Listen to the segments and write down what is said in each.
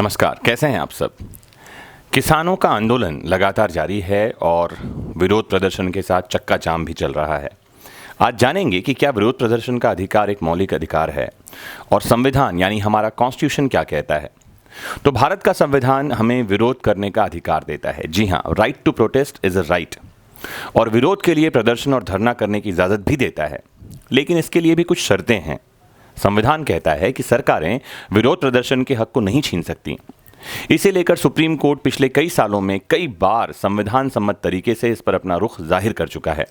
नमस्कार, कैसे हैं आप सब। किसानों का आंदोलन लगातार जारी है और विरोध प्रदर्शन के साथ चक्का जाम भी चल रहा है। आज जानेंगे कि क्या विरोध प्रदर्शन का अधिकार एक मौलिक अधिकार है और संविधान यानी हमारा कॉन्स्टिट्यूशन क्या कहता है। तो भारत का संविधान हमें विरोध करने का अधिकार देता है। जी हाँ, right to protest is a right. और विरोध के लिए प्रदर्शन और धरना करने की इजाज़त भी देता है, लेकिन इसके लिए भी कुछ शर्तें हैं। संविधान कहता है कि सरकारें विरोध प्रदर्शन के हक को नहीं छीन सकती। इसे लेकर सुप्रीम कोर्ट पिछले कई सालों में कई बार संविधान सम्मत तरीके से इस पर अपना रुख जाहिर कर चुका है।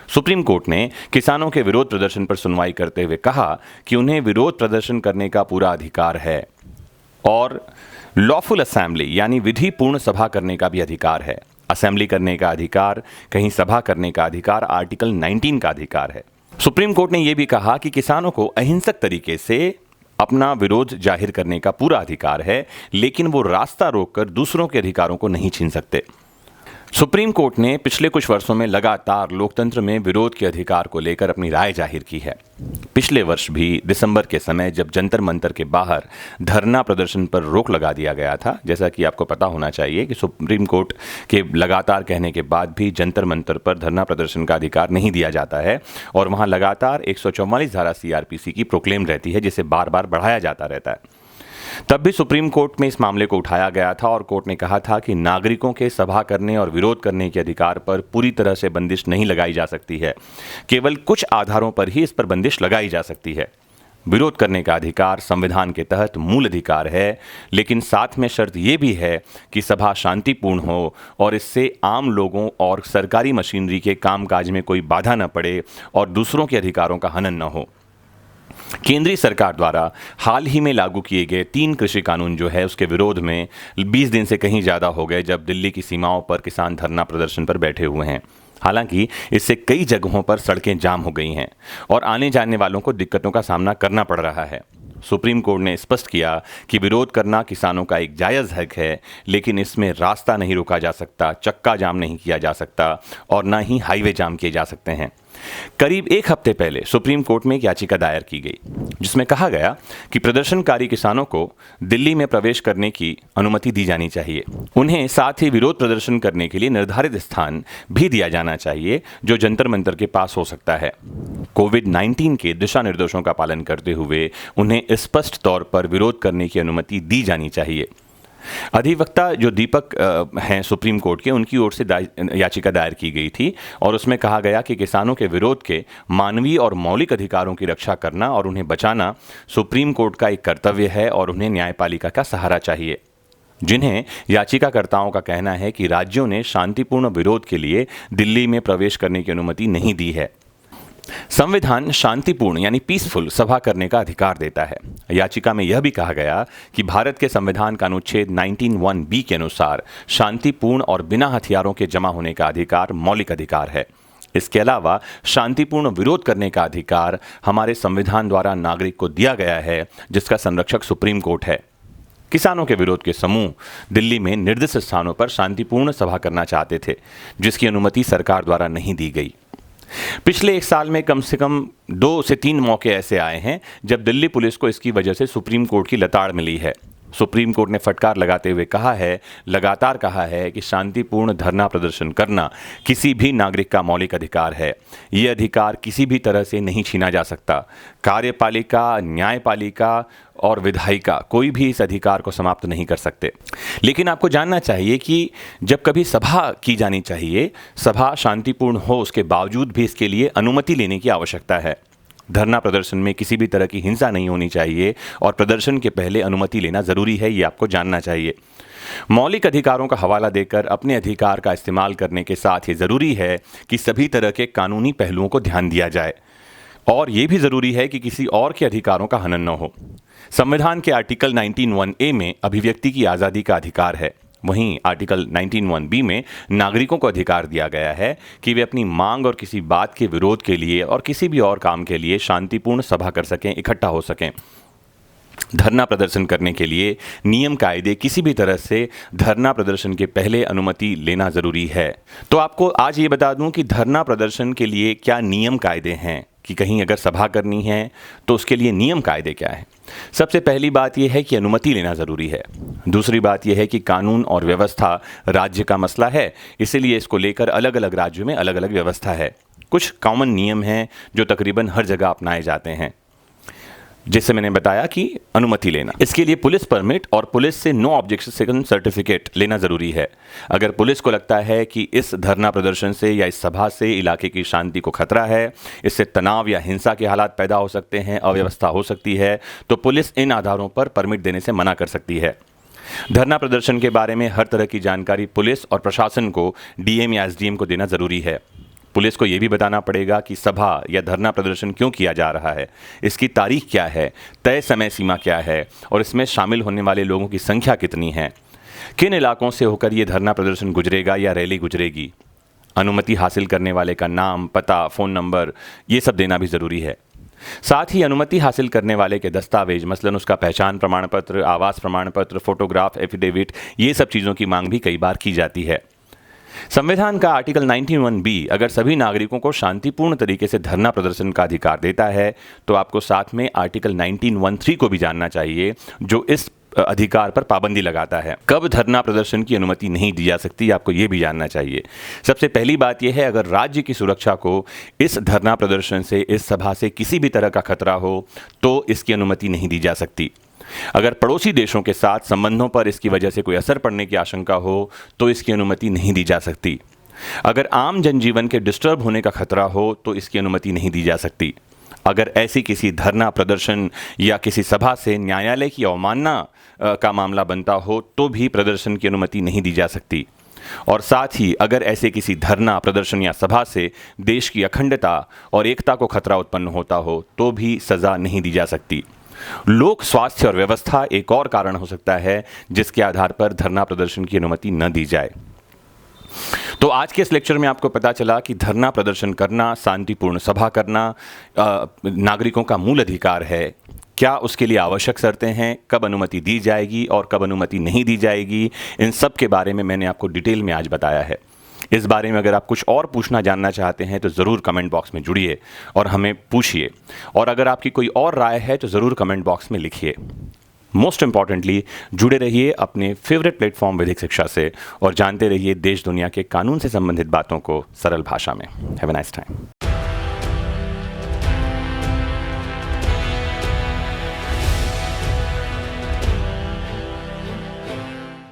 सुप्रीम कोर्ट ने किसानों के विरोध प्रदर्शन पर सुनवाई करते हुए कहा कि उन्हें विरोध प्रदर्शन करने का पूरा अधिकार है और लॉफुल असेंबली यानी विधिपूर्ण सभा करने का भी अधिकार है। असेंबली करने का अधिकार, कहीं सभा करने का अधिकार आर्टिकल 19 का अधिकार है। सुप्रीम कोर्ट ने यह भी कहा कि किसानों को अहिंसक तरीके से अपना विरोध जाहिर करने का पूरा अधिकार है, लेकिन वो रास्ता रोककर दूसरों के अधिकारों को नहीं छीन सकते। सुप्रीम कोर्ट ने पिछले कुछ वर्षों में लगातार लोकतंत्र में विरोध के अधिकार को लेकर अपनी राय जाहिर की है। पिछले वर्ष भी दिसंबर के समय जब जंतर मंतर के बाहर धरना प्रदर्शन पर रोक लगा दिया गया था, जैसा कि आपको पता होना चाहिए कि सुप्रीम कोर्ट के लगातार कहने के बाद भी जंतर मंतर पर धरना प्रदर्शन का अधिकार नहीं दिया जाता है और वहां लगातार 144 धारा सीआरपीसी की प्रोक्लेम रहती है, जिसे बार बार बढ़ाया जाता रहता है। तब भी सुप्रीम कोर्ट में इस मामले को उठाया गया था और कोर्ट ने कहा था कि नागरिकों के सभा करने और विरोध करने के अधिकार पर पूरी तरह से बंदिश नहीं लगाई जा सकती है। केवल कुछ आधारों पर ही इस पर बंदिश लगाई जा सकती है। विरोध करने का अधिकार संविधान के तहत मूल अधिकार है, लेकिन साथ में शर्त यह भी है कि सभा शांतिपूर्ण हो और इससे आम लोगों और सरकारी मशीनरी के कामकाज में कोई बाधा न पड़े और दूसरों के अधिकारों का हनन न हो। केंद्रीय सरकार द्वारा हाल ही में लागू किए गए 3 कृषि कानून जो है उसके विरोध में 20 दिन से कहीं ज़्यादा हो गए जब दिल्ली की सीमाओं पर किसान धरना प्रदर्शन पर बैठे हुए हैं। हालांकि इससे कई जगहों पर सड़कें जाम हो गई हैं और आने जाने वालों को दिक्कतों का सामना करना पड़ रहा है। सुप्रीम कोर्ट ने स्पष्ट किया कि विरोध करना किसानों का एक जायज़ हक है, लेकिन इसमें रास्ता नहीं रोका जा सकता, चक्का जाम नहीं किया जा सकता और न ही हाईवे जाम किए जा सकते हैं। करीब 1 हफ्ते पहले सुप्रीम कोर्ट में एक याचिका दायर की गई, जिसमें कहा गया कि प्रदर्शनकारी किसानों को दिल्ली में प्रवेश करने की अनुमति दी जानी चाहिए। उन्हें साथ ही विरोध प्रदर्शन करने के लिए निर्धारित स्थान भी दिया जाना चाहिए, जो जंतर मंतर के पास हो सकता है। कोविड-19 के दिशा निर्देशों का पालन करते हुए उन्हें स्पष्ट तौर पर विरोध करने की अनुमति दी जानी चाहिए। अधिवक्ता जो दीपक हैं सुप्रीम कोर्ट के, उनकी ओर से याचिका दायर की गई थी और उसमें कहा गया कि किसानों के विरोध के मानवीय और मौलिक अधिकारों की रक्षा करना और उन्हें बचाना सुप्रीम कोर्ट का एक कर्तव्य है और उन्हें न्यायपालिका का सहारा चाहिए। जिन्हें याचिकाकर्ताओं का कहना है कि राज्यों ने शांतिपूर्ण विरोध के लिए दिल्ली में प्रवेश करने की अनुमति नहीं दी है। संविधान शांतिपूर्ण यानी पीसफुल सभा करने का अधिकार देता है। याचिका में यह भी कहा गया कि भारत के संविधान का अनुच्छेद 19(1)(b) के अनुसार शांतिपूर्ण और बिना हथियारों के जमा होने का अधिकार मौलिक अधिकार है। इसके अलावा शांतिपूर्ण विरोध करने का अधिकार हमारे संविधान द्वारा नागरिक को दिया गया है, जिसका संरक्षक सुप्रीम कोर्ट है। किसानों के विरोध के समूह दिल्ली में निर्दिष्ट स्थानों पर शांतिपूर्ण सभा करना चाहते थे, जिसकी अनुमति सरकार द्वारा नहीं दी गई। पिछले 1 साल में कम से कम 2 से 3 मौके ऐसे आए हैं जब दिल्ली पुलिस को इसकी वजह से सुप्रीम कोर्ट की लताड़ मिली है। सुप्रीम कोर्ट ने फटकार लगाते हुए लगातार कहा है कि शांतिपूर्ण धरना प्रदर्शन करना किसी भी नागरिक का मौलिक अधिकार है। ये अधिकार किसी भी तरह से नहीं छीना जा सकता। कार्यपालिका, न्यायपालिका और विधायिका कोई भी इस अधिकार को समाप्त नहीं कर सकते। लेकिन आपको जानना चाहिए कि जब कभी सभा की जानी चाहिए, सभा शांतिपूर्ण हो, उसके बावजूद भी इसके लिए अनुमति लेने की आवश्यकता है। धरना प्रदर्शन में किसी भी तरह की हिंसा नहीं होनी चाहिए और प्रदर्शन के पहले अनुमति लेना जरूरी है, ये आपको जानना चाहिए। मौलिक अधिकारों का हवाला देकर अपने अधिकार का इस्तेमाल करने के साथ ही जरूरी है कि सभी तरह के कानूनी पहलुओं को ध्यान दिया जाए और ये भी जरूरी है कि किसी और के अधिकारों का हनन न हो। संविधान के आर्टिकल 19(1)(a) में अभिव्यक्ति की आज़ादी का अधिकार है। वहीं आर्टिकल 19(1)(b) में नागरिकों को अधिकार दिया गया है कि वे अपनी मांग और किसी बात के विरोध के लिए और किसी भी और काम के लिए शांतिपूर्ण सभा कर सकें, इकट्ठा हो सकें। धरना प्रदर्शन करने के लिए नियम कायदे किसी भी तरह से धरना प्रदर्शन के पहले अनुमति लेना ज़रूरी है। तो आपको आज ये बता दूं कि धरना प्रदर्शन के लिए क्या नियम कायदे हैं, कि कहीं अगर सभा करनी है तो उसके लिए नियम कायदे क्या है। सबसे पहली बात यह है कि अनुमति लेना ज़रूरी है। दूसरी बात यह है कि कानून और व्यवस्था राज्य का मसला है, इसीलिए इसको लेकर अलग अलग राज्यों में अलग अलग व्यवस्था है। कुछ कॉमन नियम हैं जो तकरीबन हर जगह अपनाए जाते हैं, जिससे मैंने बताया कि अनुमति लेना। इसके लिए पुलिस परमिट और पुलिस से नो ऑब्जेक्शन सर्टिफिकेट लेना ज़रूरी है। अगर पुलिस को लगता है कि इस धरना प्रदर्शन से या इस सभा से इलाके की शांति को खतरा है, इससे तनाव या हिंसा के हालात पैदा हो सकते हैं, अव्यवस्था हो सकती है, तो पुलिस इन आधारों पर परमिट देने से मना कर सकती है। धरना प्रदर्शन के बारे में हर तरह की जानकारी पुलिस और प्रशासन को डीएम या एसडीएम को देना ज़रूरी है। पुलिस को ये भी बताना पड़ेगा कि सभा या धरना प्रदर्शन क्यों किया जा रहा है, इसकी तारीख क्या है, तय समय सीमा क्या है और इसमें शामिल होने वाले लोगों की संख्या कितनी है, किन इलाकों से होकर ये धरना प्रदर्शन गुजरेगा या रैली गुजरेगी, अनुमति हासिल करने वाले का नाम, पता, फ़ोन नंबर, ये सब देना भी ज़रूरी है। साथ ही अनुमति हासिल करने वाले के दस्तावेज, मसलन उसका पहचान प्रमाण पत्र, आवास प्रमाण पत्र, फोटोग्राफ, एफिडेविट, ये सब चीज़ों की मांग भी कई बार की जाती है। संविधान का आर्टिकल 91(b) अगर सभी नागरिकों को शांतिपूर्ण तरीके से धरना प्रदर्शन का अधिकार देता है, तो आपको साथ में आर्टिकल 19(1)(3) को भी जानना चाहिए, जो इस अधिकार पर पाबंदी लगाता है। कब धरना प्रदर्शन की अनुमति नहीं दी जा सकती, आपको ये भी जानना चाहिए। सबसे पहली बात यह है, अगर राज्य की सुरक्षा को इस धरना प्रदर्शन से, इस सभा से किसी भी तरह का खतरा हो, तो इसकी अनुमति नहीं दी जा सकती। अगर पड़ोसी देशों के साथ संबंधों पर इसकी वजह से कोई असर पड़ने की आशंका हो, तो इसकी अनुमति नहीं दी जा सकती। अगर आम जनजीवन के डिस्टर्ब होने का खतरा हो, तो इसकी अनुमति नहीं दी जा सकती। अगर ऐसी किसी धरना प्रदर्शन या किसी सभा से न्यायालय की अवमानना का मामला बनता हो, तो भी प्रदर्शन की अनुमति नहीं दी जा सकती। और साथ ही अगर ऐसे किसी धरना प्रदर्शन या सभा से देश की अखंडता और एकता को खतरा उत्पन्न होता हो, तो भी सज़ा नहीं दी जा सकती। लोक स्वास्थ्य और व्यवस्था एक और कारण हो सकता है जिसके आधार पर धरना प्रदर्शन की अनुमति न दी जाए। तो आज के इस लेक्चर में आपको पता चला कि धरना प्रदर्शन करना, शांतिपूर्ण सभा करना नागरिकों का मूल अधिकार है। क्या उसके लिए आवश्यक शर्तें हैं, कब अनुमति दी जाएगी और कब अनुमति नहीं दी जाएगी, इन सब के बारे में मैंने आपको डिटेल में आज बताया है। इस बारे में अगर आप कुछ और पूछना जानना चाहते हैं तो ज़रूर कमेंट बॉक्स में जुड़िए और हमें पूछिए। और अगर आपकी कोई और राय है तो ज़रूर कमेंट बॉक्स में लिखिए। मोस्ट इम्पॉर्टेंटली जुड़े रहिए अपने फेवरेट प्लेटफॉर्म वैदिक शिक्षा से और जानते रहिए देश दुनिया के कानून से संबंधित बातों को सरल भाषा में। Have a nice time.